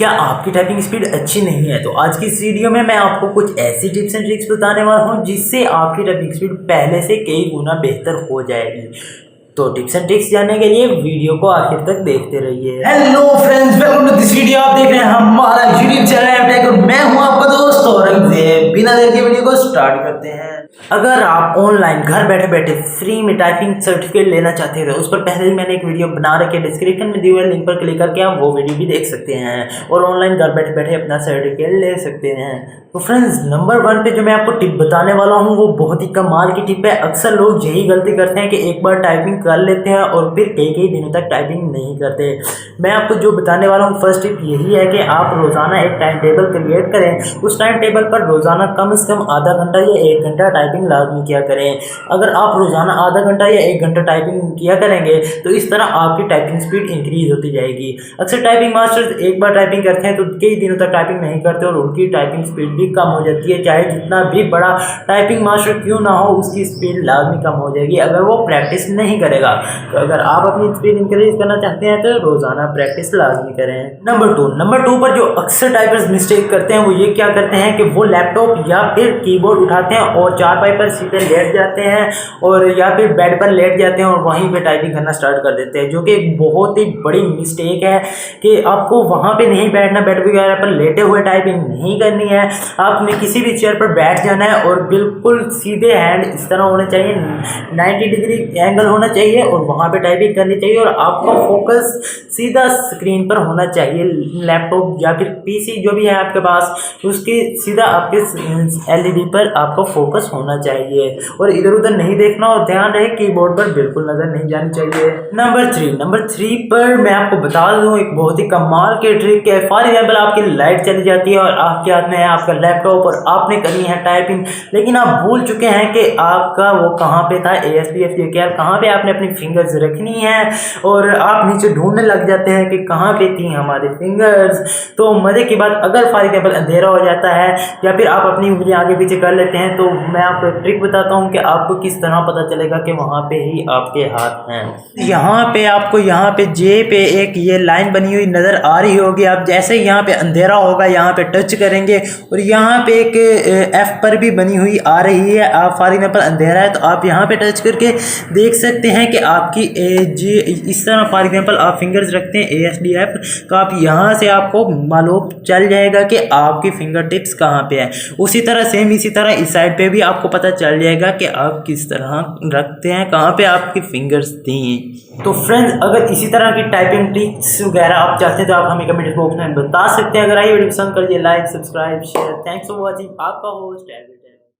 क्या आपकी typing speed अच्छी नहीं है? तो आज की इस वीडियो में मैं आपको कुछ ऐसी टिप्स एंड ट्रिक्स बताने वाला हूं जिससे आपकी टाइपिंग स्पीड पहले से कई गुना बेहतर हो जाएगी। तो टिप्स एंड ट्रिक्स जानने के लिए वीडियो को आखिर तक देखते रहिए। Hello friends, welcome to this video. आप देख रहे हैं हमारा यूट्यूब चैनल और मैं हूं आपका दोस्त और बिना देर के वीडियो को स्टार्ट करते हैं। अगर आप ऑनलाइन घर बैठे बैठे फ्री में टाइपिंग सर्टिफिकेट लेना चाहते हैं तो उस पर पहले ही मैंने एक वीडियो बना रखी है, डिस्क्रिप्शन में दिए हुए लिंक पर क्लिक करके आप वो वीडियो भी देख सकते हैं और ऑनलाइन घर बैठे बैठे अपना सर्टिफिकेट ले सकते हैं। तो फ्रेंड्स, नंबर 1 पे जो मैं आपको टिप बताने वाला हूँ वो बहुत ही कमाल की टिप है। अक्सर लोग यही गलती करते हैं कि एक बार टाइपिंग कर लेते हैं और फिर कई कई दिनों तक टाइपिंग नहीं करते। मैं आपको जो बताने वाला हूँ फर्स्ट टिप यही है कि आप रोज़ाना एक टाइम टेबल क्रिएट करें। उस टाइम टेबल पर रोज़ाना कम से कम आधा घंटा या 1 घंटा टाइपिंग लाजमी किया करें। अगर आप रोज़ाना आधा घंटा या 1 घंटा टाइपिंग किया करेंगे तो इस तरह आपकी टाइपिंग स्पीड इंक्रीज होती जाएगी। अक्सर टाइपिंग मास्टर्स एक बार टाइपिंग करते हैं तो कई दिनों तक टाइपिंग नहीं करते और उनकी टाइपिंग स्पीड भी कम हो जाती है। चाहे जितना भी बड़ा टाइपिंग मास्टर क्यों ना हो, उसकी स्पीड लाजमी कम हो जाएगी अगर वो प्रैक्टिस नहीं करेगा। तो अगर आप अपनी स्पीड इंक्रीज करना चाहते हैं तो रोज़ाना प्रैक्टिस लाजमी करें। नंबर टू पर जो अक्सर टाइपर्स मिस्टेक करते हैं वो ये क्या करते हैं कि वो लैपटॉप या फिर कीबोर्ड उठाते हैं और चारपाई पर सीधे लेट जाते हैं और या फिर बेड पर लेट जाते हैं और वहीं पे टाइपिंग करना स्टार्ट कर देते हैं, जो कि एक बहुत ही बड़ी मिस्टेक है कि आपको वहाँ पे नहीं बैठना, बेड वगैरह पर लेटे हुए टाइपिंग नहीं करनी है। आपने किसी भी चेयर पर बैठ जाना है और बिल्कुल सीधे हैंड इस तरह होने चाहिए, 90 डिग्री एंगल होना चाहिए और वहाँ पे टाइपिंग करनी चाहिए और आपका फोकस सीधा स्क्रीन पर होना चाहिए। लैपटॉप या फिर पीसी जो भी है आपके पास, उसके सीधा आपके एलईडी पर आपका फोकस होना चाहिए और इधर उधर नहीं देखना और ध्यान रहे कीबोर्ड पर बिल्कुल नजर नहीं जानी चाहिए। नंबर थ्री पर मैं आपको बता दूं एक बहुत ही कमाल के ट्रिक है। फॉर एग्जाम्पल, आपकी लाइट चली जाती है और आपके हाथ में है आपका लैपटॉप और आपने करनी है टाइपिंग, लेकिन आप भूल चुके हैं कि आपका वो कहाँ पे था, ASPF कहाँ पे आपने अपनी फिंगर्स रखनी है और आप नीचे ढूंढने लग जाते हैं कि कहाँ पे थी हमारी फिंगर्स। तो मजे की बात, अगर फॉर एग्जाम्पल अंधेरा हो जाता है या फिर आप अपनी उंगली आगे पीछे कर लेते हैं तो मैं आपको एक ट्रिक बताता हूँ कि आपको किस तरह पता चलेगा कि वहाँ पे ही आपके हाथ हैं। यहाँ पे आपको यहाँ पे जे पे एक ये लाइन बनी हुई नज़र आ रही होगी। आप जैसे यहाँ पे अंधेरा होगा यहाँ पे टच करेंगे और यहाँ पे एक F पर भी बनी हुई आ रही है। आप फॉर एग्जाम्पल अंधेरा है तो आप यहाँ पे टच करके देख सकते हैं कि आपकी जे इस तरह फॉर एग्जाम्पल आप फिंगर्स रखते हैं ASDF, तो आप यहाँ से आपको मालूम चल जाएगा कि आपकी फिंगर टिप्स कहाँ पे है। उसी तरह सेम इसी तरह इस साइड पे भी आपको पता चल जाएगा कि आप किस तरह रखते हैं, कहाँ पे आपकी फिंगर्स थी। तो फ्रेंड्स, अगर इसी तरह की टाइपिंग ट्रिक्स वगैरह आप चाहते हैं तो आप हमें कमेंट बॉक्स में बता सकते हैं। अगर आई वीडियो पसंद कर लीजिए, like subscribe share. Thanks for watching. आपका होस्ट